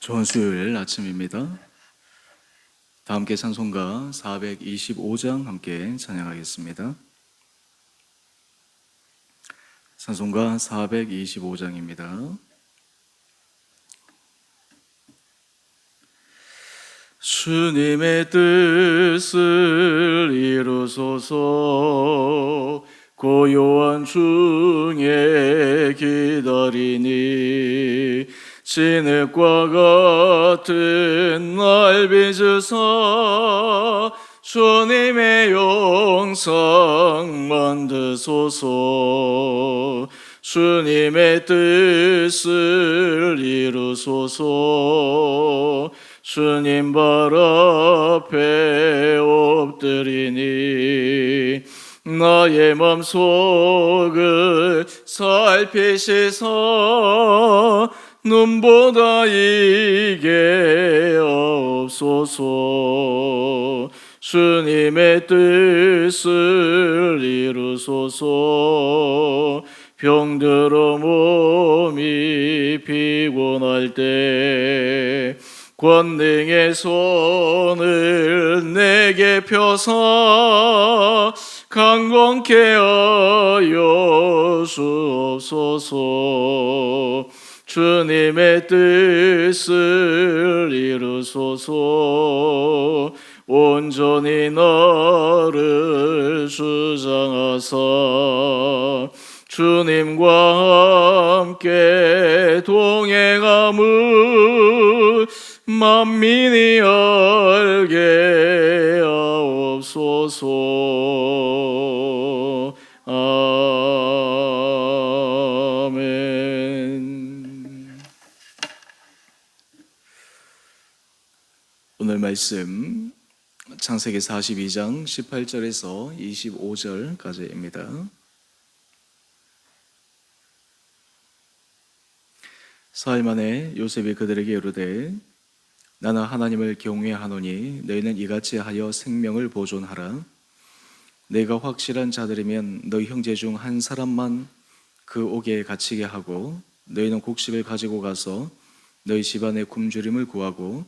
좋은 수요일 아침입니다. 다 함께 찬송가 425장 함께 찬양하겠습니다. 찬송가 425장입니다. 주님의 뜻을 이루소서. 고요한 중에 기다리니 진흙과 같은 날 빚으사 주님의 영상 만드소서. 주님의 뜻을 이루소서. 주님 발 앞에 엎드리니 나의 맘속을 살피시사 눈보다 이게 없소서. 주님의 뜻을 이루소서. 병들어 몸이 피곤할 때 권능의 손을 내게 펴서 강건케 하여 주옵소서. 주님의 뜻을 이루소서. 온전히 나를 주장하사 주님과 함께 동행함을 만민이 알게 하옵소서. 아멘. 오늘 말씀 창세기 42장 18절에서 25절까지입니다. 사흘 만에 요셉이 그들에게 이르되 나는 하나님을 경외하노니 너희는 이같이 하여 생명을 보존하라. 내가 확실한 자들이면 너희 형제 중 한 사람만 그 옥에 갇히게 하고 너희는 곡식을 가지고 가서 너희 집안의 굶주림을 구하고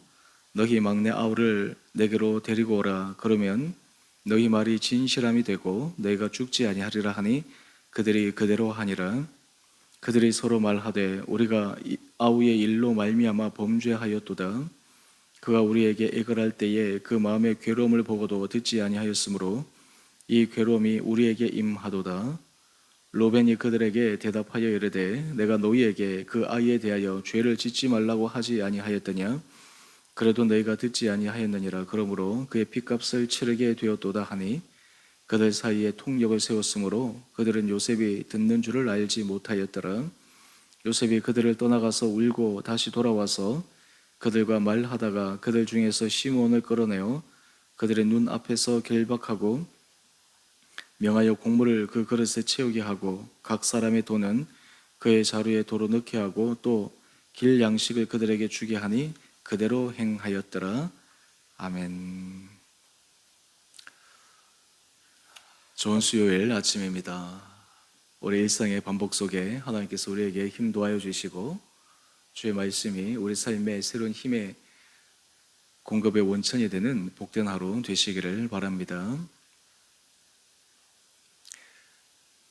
너희 막내 아우를 내게로 데리고 오라. 그러면 너희 말이 진실함이 되고 너희가 죽지 아니하리라 하니 그들이 그대로 하니라. 그들이 서로 말하되 우리가 아우의 일로 말미암아 범죄하였도다. 그가 우리에게 애걸할 때에 그 마음의 괴로움을 보고도 듣지 아니하였으므로 이 괴로움이 우리에게 임하도다. 로벤이 그들에게 대답하여 이르되 내가 너희에게 그 아이에 대하여 죄를 짓지 말라고 하지 아니하였더냐. 그래도 너희가 듣지 아니하였느니라. 그러므로 그의 핏값을 치르게 되었도다 하니 그들 사이에 통력을 세웠으므로 그들은 요셉이 듣는 줄을 알지 못하였더라. 요셉이 그들을 떠나가서 울고 다시 돌아와서 그들과 말하다가 그들 중에서 시몬을 끌어내어 그들의 눈 앞에서 결박하고 명하여 곡물을 그 그릇에 채우게 하고 각 사람의 돈은 그의 자루에 도로 넣게 하고 또 길 양식을 그들에게 주게 하니 그대로 행하였더라. 아멘. 좋은 수요일 아침입니다. 우리 일상의 반복 속에 하나님께서 우리에게 힘도하여 주시고 주의 말씀이 우리 삶의 새로운 힘의 공급의 원천이 되는 복된 하루 되시기를 바랍니다.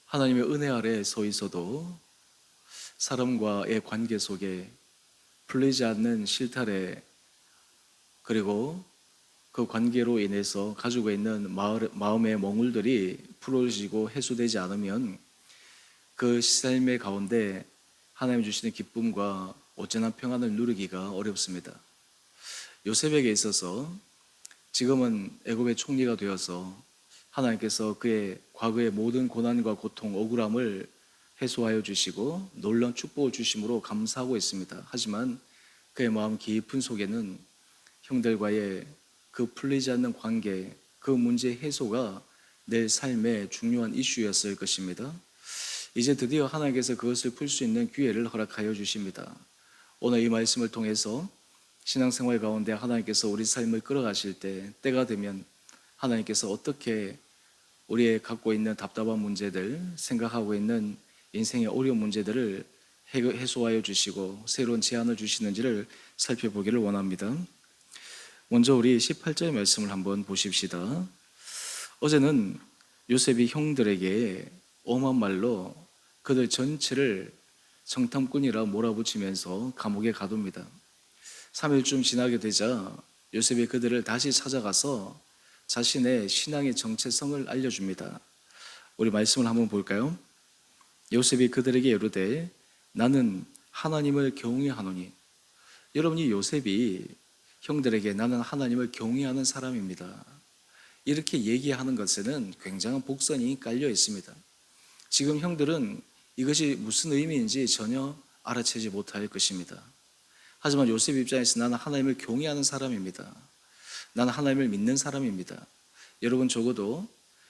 하나님의 은혜 아래 서 있어도 사람과의 관계 속에 풀리지 않는 실타래 그리고 그 관계로 인해서 가지고 있는 마음의 멍울들이 풀어지고 해소되지 않으면 그 삶의 가운데 하나님 주시는 기쁨과 온전한 평안을 누리기가 어렵습니다. 요셉에게 있어서 지금은 애굽의 총리가 되어서 하나님께서 그의 과거의 모든 고난과 고통, 억울함을 해소하여 주시고 놀라운 축복을 주심으로 감사하고 있습니다. 하지만 그의 마음 깊은 속에는 형들과의 그 풀리지 않는 관계, 그 문제 해소가 내 삶의 중요한 이슈였을 것입니다. 이제 드디어 하나님께서 그것을 풀 수 있는 기회를 허락하여 주십니다. 오늘 이 말씀을 통해서 신앙생활 가운데 하나님께서 우리 삶을 끌어가실 때 때가 되면 하나님께서 어떻게 우리의 갖고 있는 답답한 문제들, 생각하고 있는 인생의 어려운 문제들을 해소하여 주시고 새로운 제안을 주시는지를 살펴보기를 원합니다. 먼저 우리 18절의 말씀을 한번 보십시다. 어제는 요셉이 형들에게 엄한 말로 그들 전체를 정탐꾼이라 몰아붙이면서 감옥에 가둡니다. 3일쯤 지나게 되자 요셉이 그들을 다시 찾아가서 자신의 신앙의 정체성을 알려줍니다. 우리 말씀을 한번 볼까요? 요셉이 그들에게 이르되 나는 하나님을 경외하노니. 여러분, 이 요셉이 형들에게 나는 하나님을 경외하는 사람입니다, 이렇게 얘기하는 것에는 굉장한 복선이 깔려 있습니다. 지금 형들은 이것이 무슨 의미인지 전혀 알아채지 못할 것입니다. 하지만 요셉 입장에서 나는 하나님을 경외하는 사람입니다, 나는 하나님을 믿는 사람입니다. 여러분, 적어도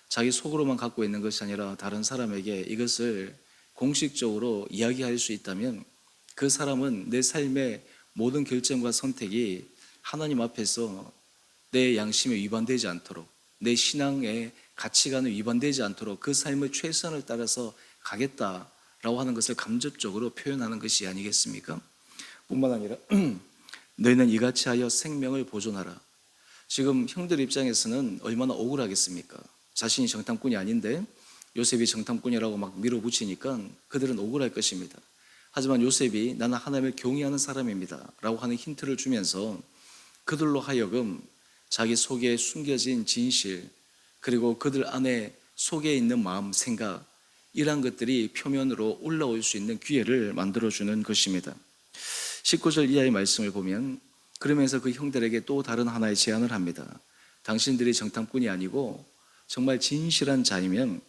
자기 속으로만 갖고 있는 것이 아니라 다른 사람에게 이것을 공식적으로 이야기할 수 있다면 그 사람은 내 삶의 모든 결정과 선택이 하나님 앞에서 내 양심에 위반되지 않도록, 내 신앙의 가치관에 위반되지 않도록 그 삶의 최선을 따라서 가겠다라고 하는 것을 간접적으로 표현하는 것이 아니겠습니까? 뿐만 아니라 너희는 이같이 하여 생명을 보존하라. 지금 형들 입장에서는 얼마나 억울하겠습니까? 자신이 정탐꾼이 아닌데 요셉이 정탐꾼이라고 막 밀어붙이니까 그들은 억울할 것입니다. 하지만 요셉이 나는 하나님을 경외하는 사람입니다 라고 하는 힌트를 주면서 그들로 하여금 자기 속에 숨겨진 진실, 그리고 그들 안에 속에 있는 마음, 생각, 이러한 것들이 표면으로 올라올 수 있는 기회를 만들어주는 것입니다. 19절 이하의 말씀을 보면 그러면서 그 형들에게 또 다른 하나의 제안을 합니다. 당신들이 정탐꾼이 아니고 정말 진실한 자이면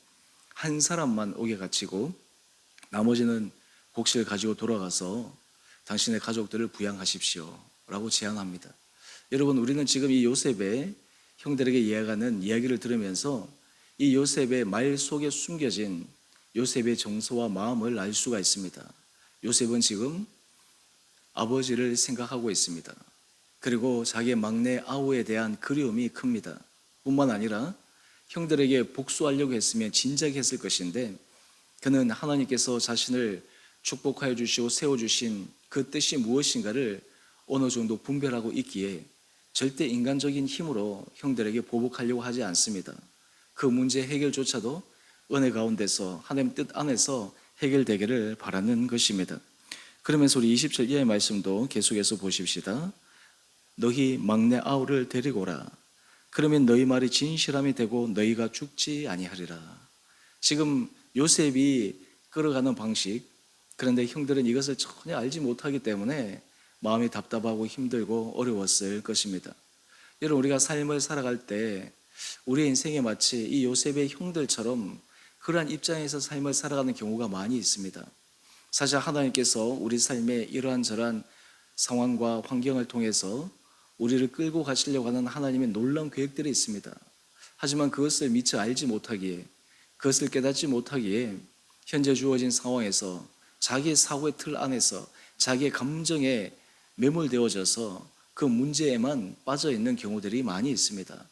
한 사람만 옥에 갇히고 나머지는 곡식을 가지고 돌아가서 당신의 가족들을 부양하십시오 라고 제안합니다. 여러분, 우리는 지금 이 요셉의 형들에게 이야기하는 이야기를 들으면서 이 요셉의 말 속에 숨겨진 요셉의 정서와 마음을 알 수가 있습니다. 요셉은 지금 아버지를 생각하고 있습니다. 그리고 자기의 막내 아우에 대한 그리움이 큽니다. 뿐만 아니라 형들에게 복수하려고 했으면 진작에 했을 것인데 그는 하나님께서 자신을 축복하여 주시고 세워주신 그 뜻이 무엇인가를 어느 정도 분별하고 있기에 절대 인간적인 힘으로 형들에게 보복하려고 하지 않습니다. 그 문제 해결조차도 은혜 가운데서 하나님 뜻 안에서 해결되기를 바라는 것입니다. 그러면서 우리 20절 이하의 말씀도 계속해서 보십시다. 너희 막내 아우를 데리고 오라. 그러면 너희 말이 진실함이 되고 너희가 죽지 아니하리라. 지금 요셉이 끌어가는 방식, 그런데 형들은 이것을 전혀 알지 못하기 때문에 마음이 답답하고 힘들고 어려웠을 것입니다. 여러분, 우리가 삶을 살아갈 때 우리의 인생에 마치 이 요셉의 형들처럼 그러한 입장에서 삶을 살아가는 경우가 많이 있습니다. 사실 하나님께서 우리 삶에 이러한저러한 상황과 환경을 통해서 우리를 끌고 가시려고 하는 하나님의 놀라운 계획들이 있습니다. 하지만 그것을 미처 알지 못하기에, 그것을 깨닫지 못하기에 현재 주어진 상황에서 자기의 사고의 틀 안에서 자기의 감정에 매몰되어져서 그 문제에만 빠져있는 경우들이 많이 있습니다.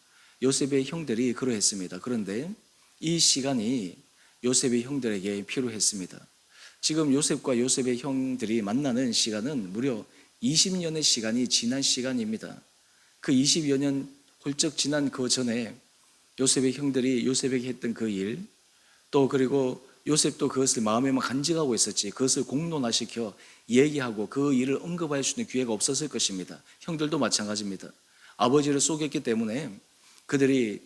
요셉의 형들이 그러했습니다. 그런데 이 시간이 요셉의 형들에게 필요했습니다. 지금 요셉과 요셉의 형들이 만나는 시간은 무려 20년의 시간이 지난 시간입니다. 그 20여 년 훌쩍 지난 그 전에 요셉의 형들이 요셉에게 했던 그 일, 또 그리고 요셉도 그것을 마음에만 간직하고 있었지 그것을 공론화시켜 얘기하고 그 일을 언급할 수 있는 기회가 없었을 것입니다. 형들도 마찬가지입니다. 아버지를 속였기 때문에 그들이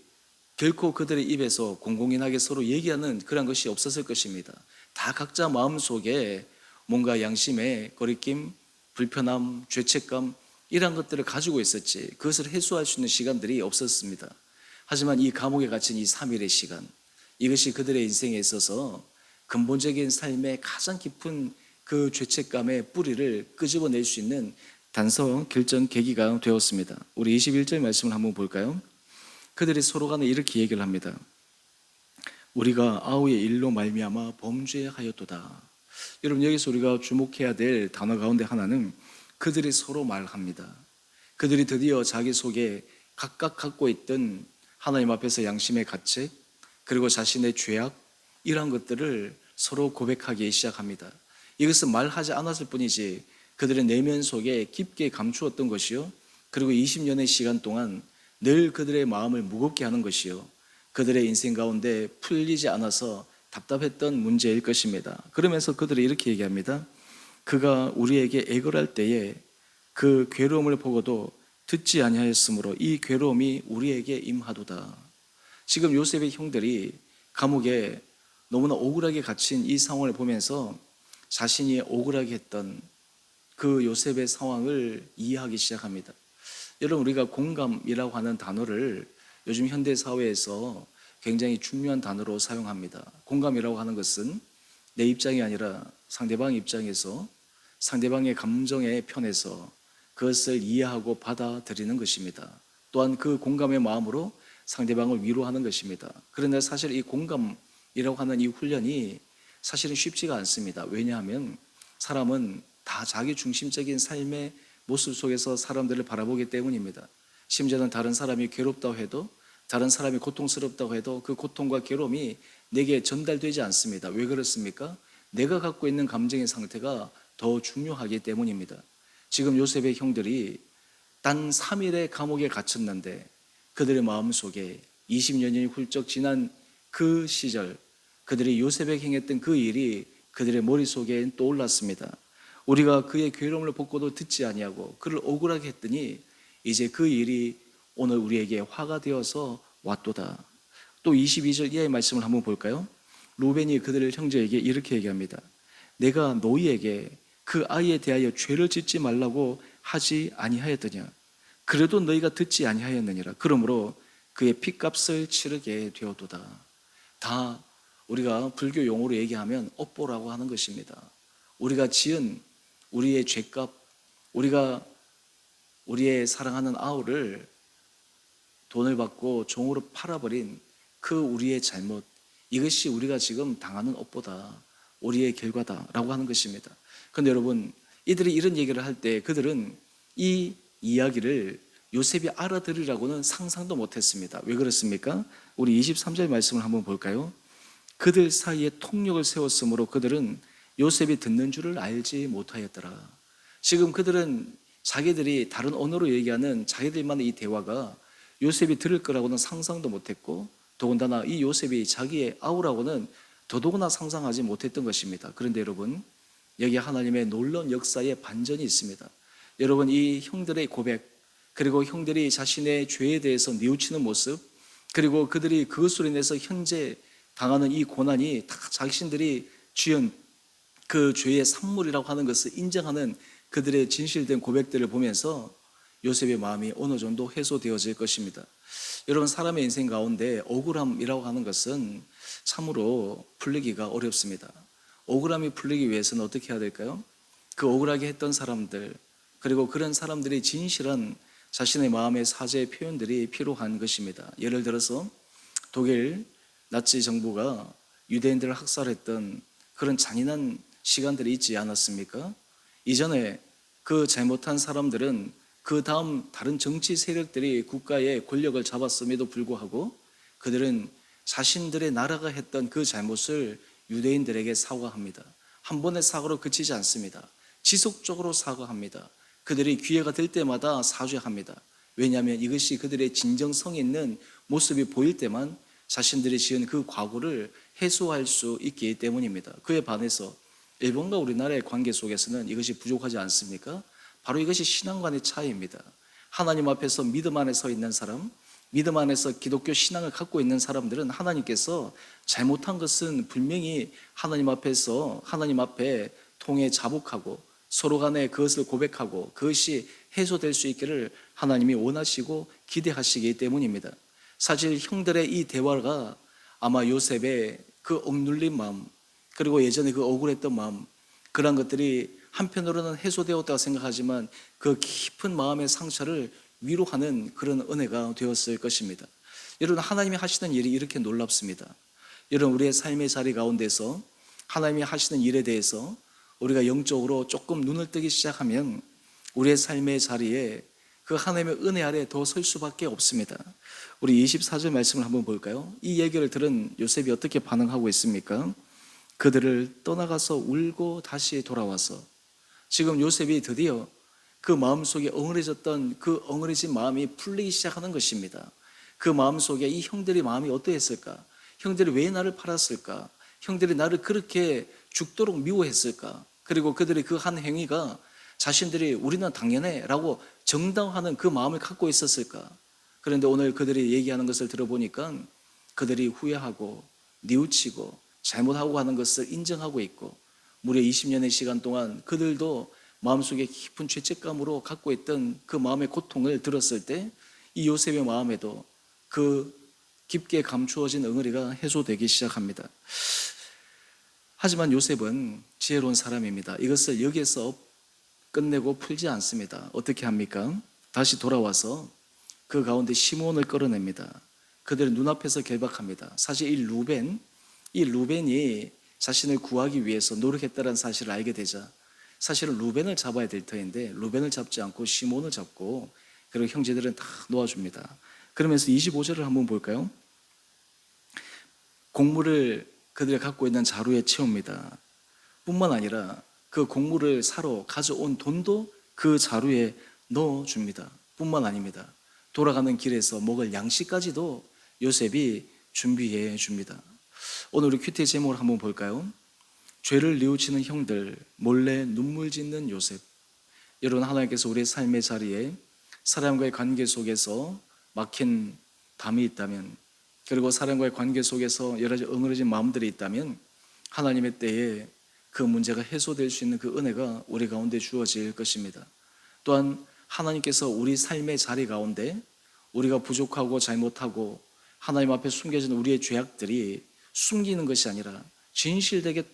결코 그들의 입에서 공공연하게 서로 얘기하는 그런 것이 없었을 것입니다. 다 각자 마음속에 뭔가 양심의 거리낌, 불편함, 죄책감, 이런 것들을 가지고 있었지 그것을 해소할 수 있는 시간들이 없었습니다. 하지만 이 감옥에 갇힌 이 3일의 시간, 이것이 그들의 인생에 있어서 근본적인 삶의 가장 깊은 그 죄책감의 뿌리를 끄집어낼 수 있는 단서 결정 계기가 되었습니다. 우리 21절 말씀을 한번 볼까요? 그들이 서로 간에 이렇게 얘기를 합니다. 우리가 아우의 일로 말미암아 범죄하였도다. 여러분, 여기서 우리가 주목해야 될 단어 가운데 하나는 그들이 서로 말합니다. 그들이 드디어 자기 속에 각각 갖고 있던 하나님 앞에서 양심의 가책, 그리고 자신의 죄악, 이러한 것들을 서로 고백하기 시작합니다. 이것은 말하지 않았을 뿐이지 그들의 내면 속에 깊게 감추었던 것이요. 그리고 20년의 시간 동안 늘 그들의 마음을 무겁게 하는 것이요. 그들의 인생 가운데 풀리지 않아서 답답했던 문제일 것입니다. 그러면서 그들이 이렇게 얘기합니다. 그가 우리에게 애걸할 때에 그 괴로움을 보고도 듣지 아니하였으므로 이 괴로움이 우리에게 임하도다. 지금 요셉의 형들이 감옥에 너무나 억울하게 갇힌 이 상황을 보면서 자신이 억울하게 했던 그 요셉의 상황을 이해하기 시작합니다. 여러분, 우리가 공감이라고 하는 단어를 요즘 현대 사회에서 굉장히 중요한 단어로 사용합니다. 공감이라고 하는 것은 내 입장이 아니라 상대방 입장에서 상대방의 감정의 편에서 그것을 이해하고 받아들이는 것입니다. 또한 그 공감의 마음으로 상대방을 위로하는 것입니다. 그런데 사실 이 공감이라고 하는 이 훈련이 사실은 쉽지가 않습니다. 왜냐하면 사람은 다 자기 중심적인 삶의 모습 속에서 사람들을 바라보기 때문입니다. 심지어는 다른 사람이 괴롭다고 해도, 다른 사람이 고통스럽다고 해도 그 고통과 괴로움이 내게 전달되지 않습니다. 왜 그렇습니까? 내가 갖고 있는 감정의 상태가 더 중요하기 때문입니다. 지금 요셉의 형들이 단 3일의 감옥에 갇혔는데 그들의 마음속에 20년이 훌쩍 지난 그 시절, 그들이 요셉에게 행했던 그 일이 그들의 머릿속에 떠올랐습니다. 우리가 그의 괴로움을 보고도 듣지 아니하고 그를 억울하게 했더니 이제 그 일이 오늘 우리에게 화가 되어서 왔도다. 또 22절 이하의 말씀을 한번 볼까요? 루벤이 그들의 형제에게 이렇게 얘기합니다. 내가 너희에게 그 아이에 대하여 죄를 짓지 말라고 하지 아니하였더냐? 그래도 너희가 듣지 아니하였느니라. 그러므로 그의 핏값을 치르게 되었도다. 다 우리가 불교 용어로 얘기하면 업보라고 하는 것입니다. 우리가 지은 우리의 죄값, 우리가 우리의 사랑하는 아우를 돈을 받고 종으로 팔아버린 그 우리의 잘못, 이것이 우리가 지금 당하는 업보다, 우리의 결과다라고 하는 것입니다. 그런데 여러분, 이들이 이런 얘기를 할 때 그들은 이 이야기를 요셉이 알아들으라고는 상상도 못했습니다. 왜 그렇습니까? 우리 23절 말씀을 한번 볼까요? 그들 사이에 통력을 세웠으므로 그들은 요셉이 듣는 줄을 알지 못하였더라. 지금 그들은 자기들이 다른 언어로 얘기하는 자기들만의 이 대화가 요셉이 들을 거라고는 상상도 못했고, 더군다나 이 요셉이 자기의 아우라고는 더더구나 상상하지 못했던 것입니다. 그런데 여러분, 여기 하나님의 놀라운 역사의 반전이 있습니다. 여러분, 이 형들의 고백, 그리고 형들이 자신의 죄에 대해서 뉘우치는 모습, 그리고 그들이 그것으로 인해서 현재 당하는 이 고난이 다 자신들이 지은 그 죄의 산물이라고 하는 것을 인정하는 그들의 진실된 고백들을 보면서 요셉의 마음이 어느 정도 해소되어질 것입니다. 여러분, 사람의 인생 가운데 억울함이라고 하는 것은 참으로 풀리기가 어렵습니다. 억울함이 풀리기 위해서는 어떻게 해야 될까요? 그 억울하게 했던 사람들, 그리고 그런 사람들이 진실한 자신의 마음의 사죄의 표현들이 필요한 것입니다. 예를 들어서 독일 나치 정부가 유대인들을 학살했던 그런 잔인한 시간들이 있지 않았습니까? 이전에 그 잘못한 사람들은 그 다음 다른 정치 세력들이 국가의 권력을 잡았음에도 불구하고 그들은 자신들의 나라가 했던 그 잘못을 유대인들에게 사과합니다. 한 번의 사과로 그치지 않습니다. 지속적으로 사과합니다. 그들이 기회가 될 때마다 사죄합니다. 왜냐하면 이것이 그들의 진정성 있는 모습이 보일 때만 자신들이 지은 그 과거를 해소할 수 있기 때문입니다. 그에 반해서 일본과 우리나라의 관계 속에서는 이것이 부족하지 않습니까? 바로 이것이 신앙관의 차이입니다. 하나님 앞에서 믿음 안에 서 있는 사람, 믿음 안에서 기독교 신앙을 갖고 있는 사람들은 하나님께서 잘못한 것은 분명히 하나님 앞에서 하나님 앞에 통해 자복하고 서로 간에 그것을 고백하고 그것이 해소될 수 있기를 하나님이 원하시고 기대하시기 때문입니다. 사실 형들의 이 대화가 아마 요셉의 그 억눌린 마음, 그리고 예전에 그 억울했던 마음, 그런 것들이 한편으로는 해소되었다고 생각하지만 그 깊은 마음의 상처를 위로하는 그런 은혜가 되었을 것입니다. 여러분, 하나님이 하시는 일이 이렇게 놀랍습니다. 여러분, 우리의 삶의 자리 가운데서 하나님이 하시는 일에 대해서 우리가 영적으로 조금 눈을 뜨기 시작하면 우리의 삶의 자리에 그 하나님의 은혜 아래 더 설 수밖에 없습니다. 우리 24절 말씀을 한번 볼까요? 이 얘기를 들은 요셉이 어떻게 반응하고 있습니까? 그들을 떠나가서 울고 다시 돌아와서 지금 요셉이 드디어 그 마음속에 엉그러졌던 그 엉그러진 마음이 풀리기 시작하는 것입니다. 그 마음속에 이 형들의 마음이 어떠했을까? 형들이 왜 나를 팔았을까? 형들이 나를 그렇게 죽도록 미워했을까? 그리고 그들의 그 한 행위가 자신들이 우리는 당연해 라고 정당화하는 그 마음을 갖고 있었을까? 그런데 오늘 그들이 얘기하는 것을 들어보니까 그들이 후회하고 뉘우치고 잘못하고 하는 것을 인정하고 있고 무려 20년의 시간 동안 그들도 마음속에 깊은 죄책감으로 갖고 있던 그 마음의 고통을 들었을 때 이 요셉의 마음에도 그 깊게 감추어진 응어리가 해소되기 시작합니다. 하지만 요셉은 지혜로운 사람입니다. 이것을 여기에서 끝내고 풀지 않습니다. 어떻게 합니까? 다시 돌아와서 그 가운데 시몬을 끌어냅니다. 그들의 눈앞에서 결박합니다. 사실 이 루벤이 자신을 구하기 위해서 노력했다는 사실을 알게 되자 사실은 루벤을 잡아야 될 터인데 루벤을 잡지 않고 시몬을 잡고 그리고 형제들은 다 놓아줍니다. 그러면서 25절을 한번 볼까요? 곡물을 그들이 갖고 있는 자루에 채웁니다. 뿐만 아니라 그 곡물을 사러 가져온 돈도 그 자루에 넣어줍니다. 뿐만 아닙니다. 돌아가는 길에서 먹을 양식까지도 요셉이 준비해 줍니다. 오늘 우리 큐티의 제목을 한번 볼까요? 죄를 뉘우치는 형들, 몰래 눈물 짓는 요셉. 여러분, 하나님께서 우리의 삶의 자리에 사람과의 관계 속에서 막힌 담이 있다면, 그리고 사람과의 관계 속에서 여러 가지 엉그러진 마음들이 있다면 하나님의 때에 그 문제가 해소될 수 있는 그 은혜가 우리 가운데 주어질 것입니다. 또한 하나님께서 우리 삶의 자리 가운데 우리가 부족하고 잘못하고 하나님 앞에 숨겨진 우리의 죄악들이 숨기는 것이 아니라 진실되게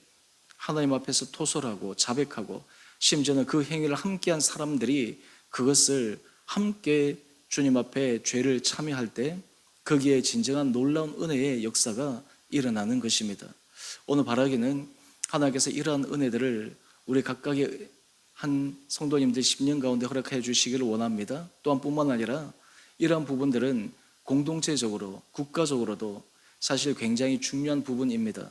하나님 앞에서 토설하고 자백하고 심지어는 그 행위를 함께한 사람들이 그것을 함께 주님 앞에 죄를 참여할 때 거기에 진정한 놀라운 은혜의 역사가 일어나는 것입니다. 오늘 바라기는 하나님께서 이러한 은혜들을 우리 각각의 한 성도님들 10년 가운데 허락해 주시기를 원합니다. 또한 뿐만 아니라 이러한 부분들은 공동체적으로 국가적으로도 사실 굉장히 중요한 부분입니다.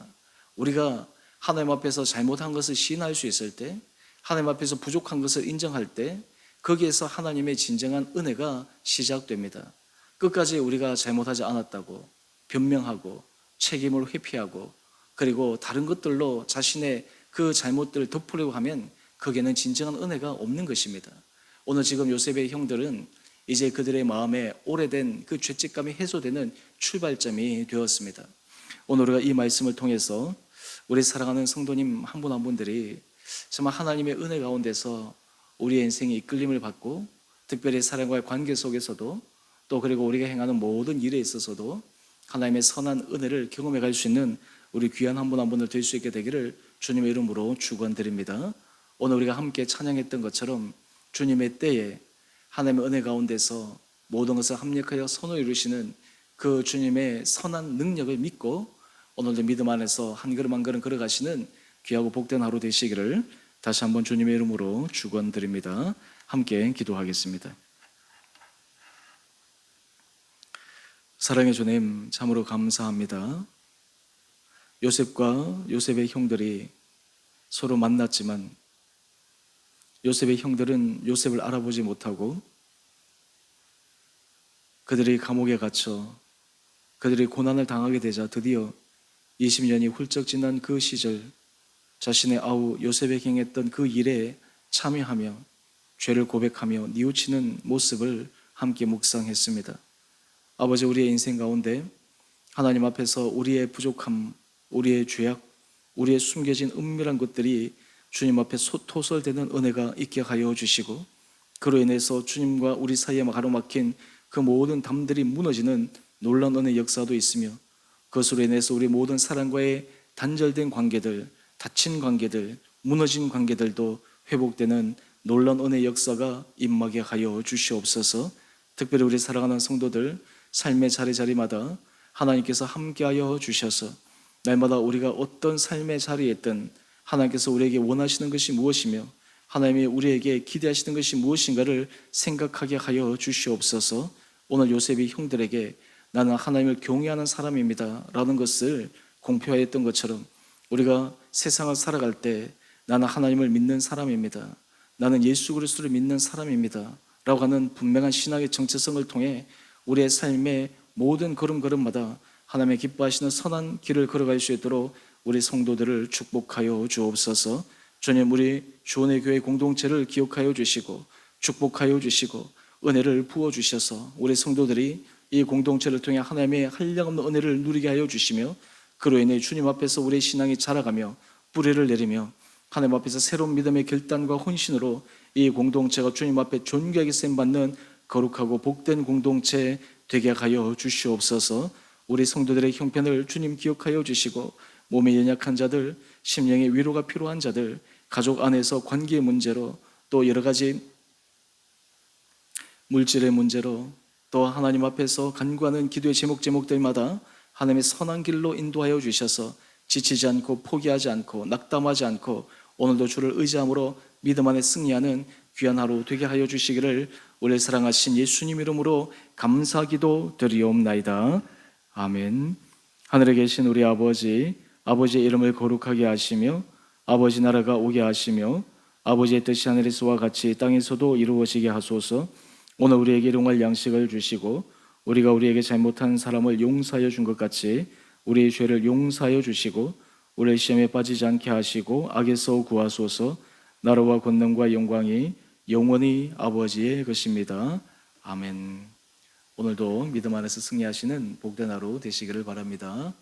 우리가 하나님 앞에서 잘못한 것을 시인할 수 있을 때, 하나님 앞에서 부족한 것을 인정할 때 거기에서 하나님의 진정한 은혜가 시작됩니다. 끝까지 우리가 잘못하지 않았다고 변명하고 책임을 회피하고 그리고 다른 것들로 자신의 그 잘못들을 덮으려고 하면 거기에는 진정한 은혜가 없는 것입니다. 오늘 지금 요셉의 형들은 이제 그들의 마음에 오래된 그 죄책감이 해소되는 출발점이 되었습니다. 오늘 우리가 이 말씀을 통해서 우리 사랑하는 성도님 한 분 한 분들이 정말 하나님의 은혜 가운데서 우리의 인생에 이끌림을 받고 특별히 사람과의 관계 속에서도 또 그리고 우리가 행하는 모든 일에 있어서도 하나님의 선한 은혜를 경험해 갈 수 있는 우리 귀한 한 분 한 분을 될 수 있게 되기를 주님의 이름으로 축원드립니다. 오늘 우리가 함께 찬양했던 것처럼 주님의 때에 하나님의 은혜 가운데서 모든 것을 합력하여 선을 이루시는 그 주님의 선한 능력을 믿고 오늘도 믿음 안에서 한 걸음 한 걸음 걸어가시는 귀하고 복된 하루 되시기를 다시 한번 주님의 이름으로 축원드립니다. 함께 기도하겠습니다. 사랑의 주님, 참으로 감사합니다. 요셉과 요셉의 형들이 서로 만났지만 요셉의 형들은 요셉을 알아보지 못하고 그들이 감옥에 갇혀 그들이 고난을 당하게 되자 드디어 20년이 훌쩍 지난 그 시절 자신의 아우 요셉에게 행했던 그 일에 참여하며 죄를 고백하며 뉘우치는 모습을 함께 묵상했습니다. 아버지, 우리의 인생 가운데 하나님 앞에서 우리의 부족함, 우리의 죄악, 우리의 숨겨진 은밀한 것들이 주님 앞에 토설되는 은혜가 있게 하여 주시고 그로 인해서 주님과 우리 사이에 가로막힌 그 모든 담들이 무너지는 놀라운 은혜의 역사도 있으며 그것으로 인해서 우리 모든 사람과의 단절된 관계들, 다친 관계들, 무너진 관계들도 회복되는 놀라운 은혜의 역사가 임하게 하여 주시옵소서. 특별히 우리 사랑하는 성도들 삶의 자리마다 하나님께서 함께하여 주셔서 날마다 우리가 어떤 삶의 자리에 있든 하나님께서 우리에게 원하시는 것이 무엇이며 하나님이 우리에게 기대하시는 것이 무엇인가를 생각하게 하여 주시옵소서. 오늘 요셉이 형들에게 나는 하나님을 경외하는 사람입니다 라는 것을 공표하였던 것처럼 우리가 세상을 살아갈 때 나는 하나님을 믿는 사람입니다. 나는 예수 그리스도를 믿는 사람입니다. 라고 하는 분명한 신앙의 정체성을 통해 우리의 삶의 모든 걸음걸음마다 하나님의 기뻐하시는 선한 길을 걸어갈 수 있도록 우리 성도들을 축복하여 주옵소서. 주님, 우리 주원의 교회 공동체를 기억하여 주시고 축복하여 주시고 은혜를 부어 주셔서 우리 성도들이 이 공동체를 통해 하나님의 한량없는 은혜를 누리게 하여 주시며 그로 인해 주님 앞에서 우리의 신앙이 자라가며 뿌리를 내리며 하나님 앞에서 새로운 믿음의 결단과 헌신으로 이 공동체가 주님 앞에 존귀하게 쓰임받는 거룩하고 복된 공동체 되게 하여 주시옵소서. 우리 성도들의 형편을 주님 기억하여 주시고 몸에 연약한 자들, 심령의 위로가 필요한 자들, 가족 안에서 관계의 문제로 또 여러 가지 물질의 문제로 또 하나님 앞에서 간구하는 기도의 제목들마다 하나님의 선한 길로 인도하여 주셔서 지치지 않고 포기하지 않고 낙담하지 않고 오늘도 주를 의지함으로 믿음 안에 승리하는 귀한 하루 되게 하여 주시기를 우리 사랑하신 예수님 이름으로 감사기도 드리옵나이다. 아멘. 하늘에 계신 우리 아버지, 아버지의 이름을 거룩하게 하시며 아버지 나라가 오게 하시며 아버지의 뜻이 하늘에서와 같이 땅에서도 이루어지게 하소서. 오늘 우리에게 일용할 양식을 주시고 우리가 우리에게 잘못한 사람을 용서하여 준 것 같이 우리의 죄를 용서하여 주시고 우리의 시험에 빠지지 않게 하시고 악에서 구하소서. 나라와 권능과 영광이 영원히 아버지의 것입니다. 아멘. 오늘도 믿음 안에서 승리하시는 복된 하루 되시기를 바랍니다.